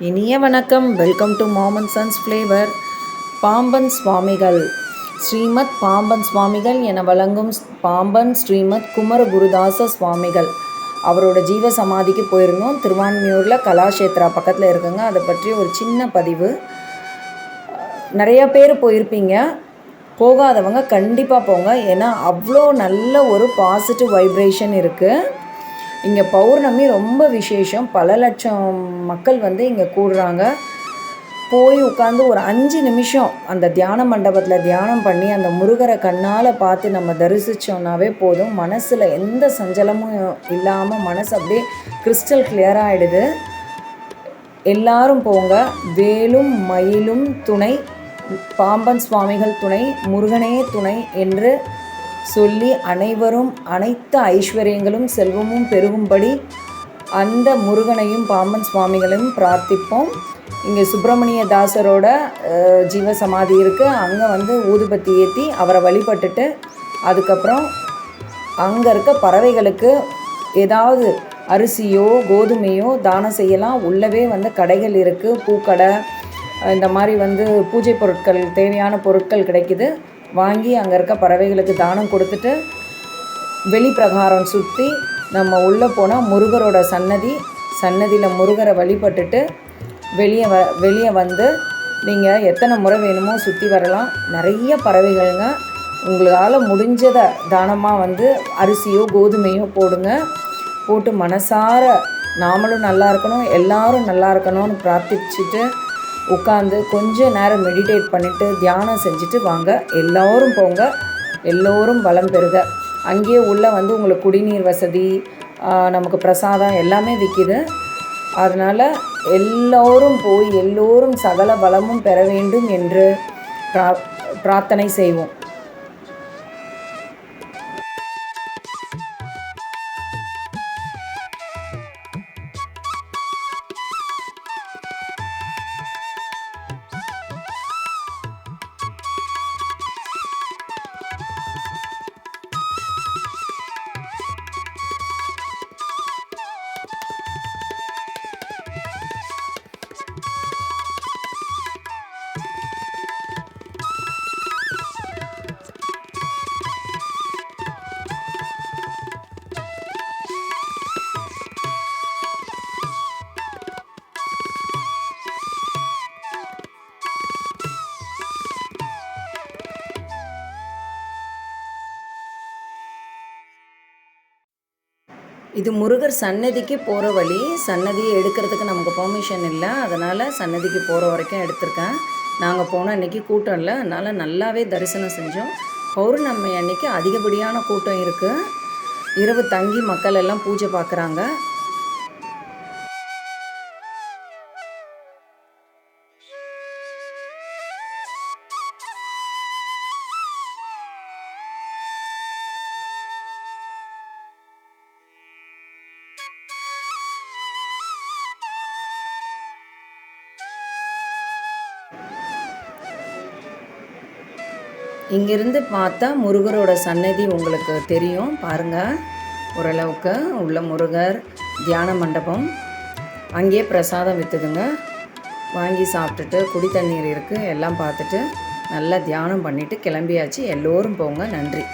இனிய வணக்கம். Welcome to mom and sons flavour. Pamban சுவாமிகள் ஸ்ரீமத் பாம்பன் சுவாமிகள் என வழங்கும் பாம்பன் ஸ்ரீமத் குமரகுருதாச சுவாமிகள் அவரோட ஜீவ சமாதிக்கு போயிருந்தோம். திருவான்மியூரில் கலாஷேத்ரா பக்கத்தில் இருக்குங்க. அதை பற்றி ஒரு சின்ன பதிவு. நிறைய பேர் போயிருப்பீங்க, போகாதவங்க கண்டிப்பாக போங்க. ஏன்னா அவ்வளோ நல்ல ஒரு பாசிட்டிவ் வைப்ரேஷன் இருக்குது. இங்கே பௌர்ணமி ரொம்ப விசேஷம். பல லட்சம் மக்கள் இங்கே கூடுறாங்க. போய் உட்காந்து ஒரு 5 நிமிஷம் அந்த தியான மண்டபத்தில் தியானம் பண்ணி அந்த முருகரை கண்ணால் பார்த்து நம்ம தரிசித்தோம்னாவே போதும். மனசில் எந்த சஞ்சலமும் இல்லாமல் மனசு அப்படியே கிறிஸ்டல் கிளியராக ஆகிடுது. எல்லாரும் போங்க. வேலும் மயிலும் துணை, பாம்பன் சுவாமிகள் துணை, முருகனே துணை என்று சொல்லி அனைவரும் அனைத்து ஐஸ்வர்யங்களும் செல்வமும் பெருகும்படி அந்த முருகனையும் பாம்பன் சுவாமிகளையும் பிரார்த்திப்போம். இங்கே சுப்பிரமணிய தாசரோட ஜீவ சமாதி இருக்குது. அங்கே ஊதுபத்தி ஏற்றி அவரை வழிபட்டுட்டு அதுக்கப்புறம் அங்கே இருக்க பறவைகளுக்கு ஏதாவது அரிசியோ கோதுமையோ தானம் செய்யலாம். உள்ளவே கடைகள் இருக்குது. பூக்கடை, இந்த மாதிரி பூஜை பொருட்கள், தேவையான பொருட்கள் கிடைக்குது. வாங்கி அங்கே இருக்க பறவைகளுக்கு தானம் கொடுத்துட்டு வெளி பிரகாரம் சுற்றி நம்ம உள்ளே போனால் முருகரோட சன்னதியில் முருகரை வழிபட்டுட்டு வெளியே வந்து நீங்கள் எத்தனை முறை வேணுமோ சுற்றி வரலாம். நிறைய பறவைகள்ங்க. உங்களால் முடிஞ்சதை தானமாக அரிசியோ கோதுமையோ போடுங்க. போட்டு மனசார நாமளும் நல்லா இருக்கணும், எல்லோரும் நல்லா இருக்கணும்னு பிரார்த்திச்சுட்டு உட்காந்து கொஞ்ச நேரம் மெடிடேட் பண்ணிவிட்டு தியானம் செஞ்சுட்டு வாங்க. எல்லோரும் போங்க. எல்லோரும் வளம் பெறுக. அங்கேயே உள்ளே உங்களுக்கு குடிநீர் வசதி, நமக்கு பிரசாதம் எல்லாமே விற்கிது. அதனால் எல்லோரும் போய் எல்லோரும் சகல வளமும் பெற வேண்டும் என்று பிரார்த்தனை செய்வோம். இது முருகர் சன்னதிக்கு போகிற வழி. சன்னதியை எடுக்கிறதுக்கு நமக்கு பெர்மிஷன் இல்லை. அதனால் சன்னதிக்கு போகிற வரைக்கும் எடுத்திருக்கேன். நாங்கள் போன அன்றைக்கி கூட்டம் இல்லை, அதனால் நல்லாவே தரிசனம் செஞ்சோம். பௌர்ணமி அன்றைக்கி அதிகப்படியான கூட்டம் இருக்குது. இரவு தங்கி மக்கள் எல்லாம் பூஜை பார்க்குறாங்க. இங்கிருந்து பார்த்தா முருகரோட சன்னதி உங்களுக்கு தெரியும் பாருங்கள். ஓரளவுக்கு உள்ள முருகர் தியான மண்டபம். அங்கேயே பிரசாதம் விற்றுதுங்க. வாங்கி சாப்பிட்டுட்டு குடி தண்ணீர் இருக்குது. எல்லாம் பார்த்துட்டு நல்லா தியானம் பண்ணிவிட்டு கிளம்பியாச்சு. எல்லோரும் போங்க. நன்றி.